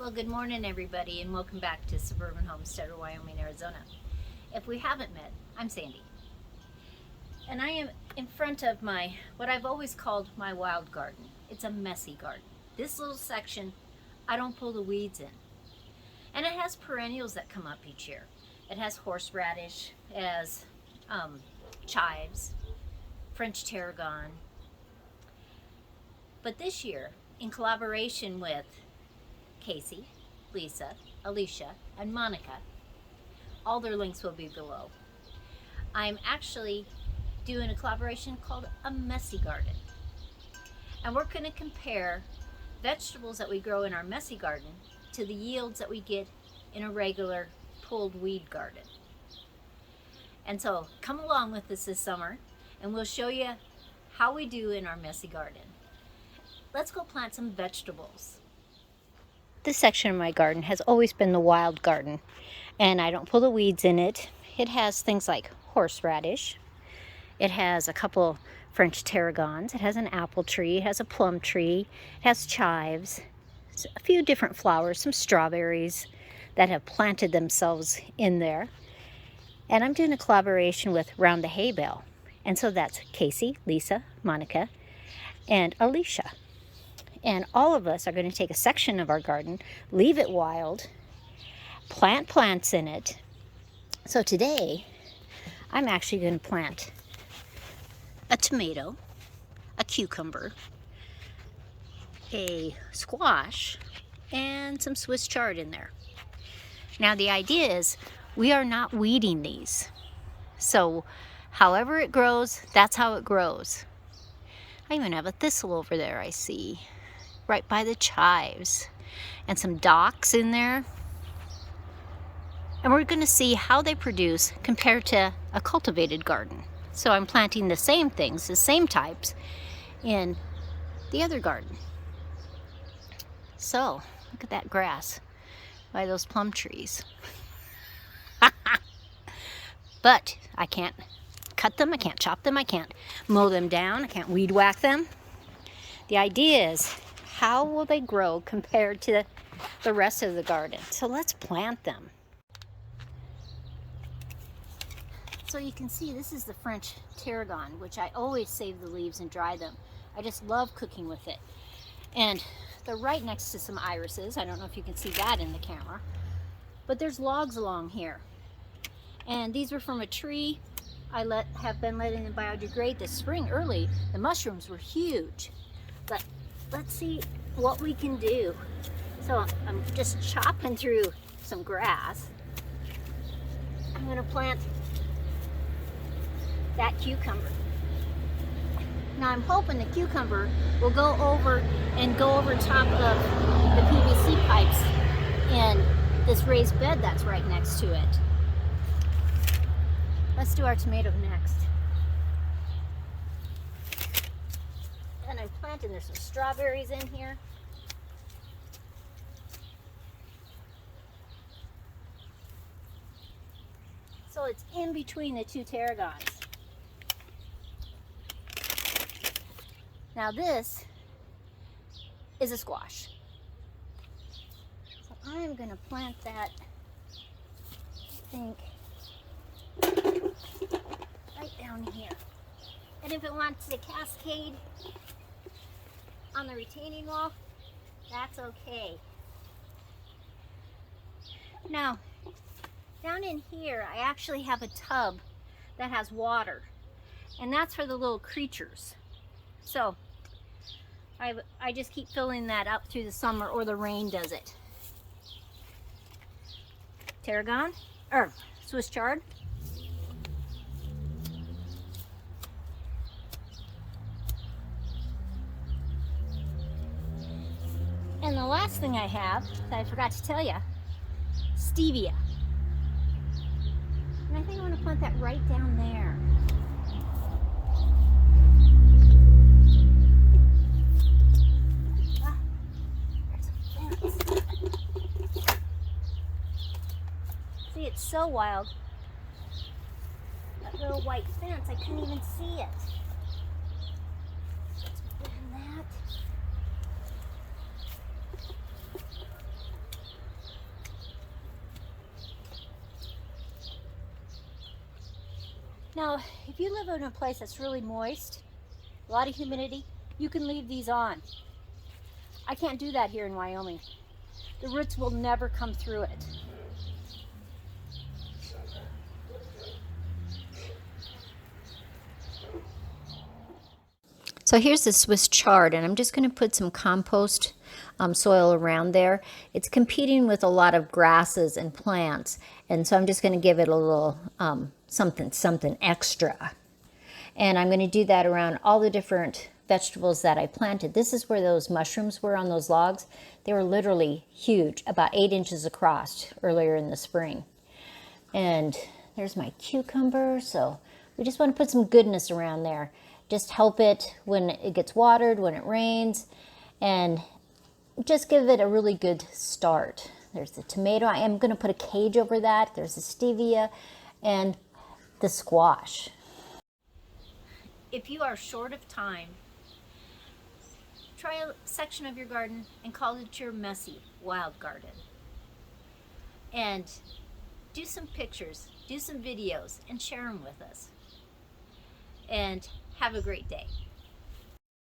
Well, good morning everybody and welcome back to Suburban Homesteader, Wyoming, Arizona. If we haven't met, I'm Sandy. And I am in front of my, what I've always called my wild garden. It's a messy garden. This little section, I don't pull the weeds in. And it has perennials that come up each year. It has horseradish, it has chives, French tarragon. But this year, in collaboration with Casey, Lisa, Alicia, and Monica, all their links will be below, I'm actually doing a collaboration called A Messy Garden. And we're going to compare vegetables that we grow in our messy garden to the yields that we get in a regular pulled weed garden. And so come along with us this summer and we'll show you how we do in our messy garden. Let's go plant some vegetables. This section of my garden has always been the wild garden, and I don't pull the weeds in it. It has things like horseradish. It has a couple French tarragons. It has an apple tree. It has a plum tree. It has chives. A few different flowers, some strawberries that have planted themselves in there. And I'm doing a collaboration with Round the Hay Bale. And so that's Casey, Lisa, Monica, and Alicia. And all of us are going to take a section of our garden, leave it wild, plant plants in it. So today, I'm actually going to plant a tomato, a cucumber, a squash, and some Swiss chard in there. Now the idea is we are not weeding these. So however it grows, that's how it grows. I even have a thistle over there, I see, right by the chives, and some docks in there. And we're going to see how they produce compared to a cultivated garden. So I'm planting the same things, the same types, in the other garden. So look at that grass by those plum trees. But I can't cut them, I can't chop them, I can't mow them down, I can't weed whack them. The idea is, how will they grow compared to the rest of the garden? So let's plant them. So you can see this is the French tarragon, which I always save the leaves and dry them. I just love cooking with it. And they're right next to some irises. I don't know if you can see that in the camera. But there's logs along here. And these were from a tree I have been letting them biodegrade this spring early. The mushrooms were huge. But let's see what we can do. So I'm just chopping through some grass. I'm going to plant that cucumber. Now I'm hoping the cucumber will go over top of the PVC pipes in this raised bed that's right next to it. Let's do our tomato next. And I'm planting, there's some strawberries in here. So it's in between the two tarragons. Now this is a squash. So I am going to plant that, I think, right down here. And if it wants to cascade on the retaining wall, that's okay. Now, down in here, I actually have a tub that has water, and that's for the little creatures. So I just keep filling that up through the summer, or the rain does it. Tarragon, or Swiss chard. And the last thing I have that I forgot to tell you, stevia. And I think I want to plant that right down there. Ah, there's a fence. See, it's so wild. That little white fence, I couldn't even see it. Let's put that. Now, if you live in a place that's really moist, a lot of humidity, you can leave these on. I can't do that here in Wyoming. The roots will never come through it. So here's the Swiss chard, and I'm just going to put some compost soil around there. It's competing with a lot of grasses and plants, and so I'm just going to give it a little something extra. And I'm going to do that around all the different vegetables that I planted. This is where those mushrooms were on those logs. They were literally huge, about 8 inches across earlier in the spring. And there's my cucumber. So we just want to put some goodness around there. Just help it when it gets watered, when it rains, and just give it a really good start. There's the tomato. I am going to put a cage over that. There's the stevia and the squash. If you are short of time, try a section of your garden and call it your messy wild garden. And do some pictures, do some videos, and share them with us. And have a great day.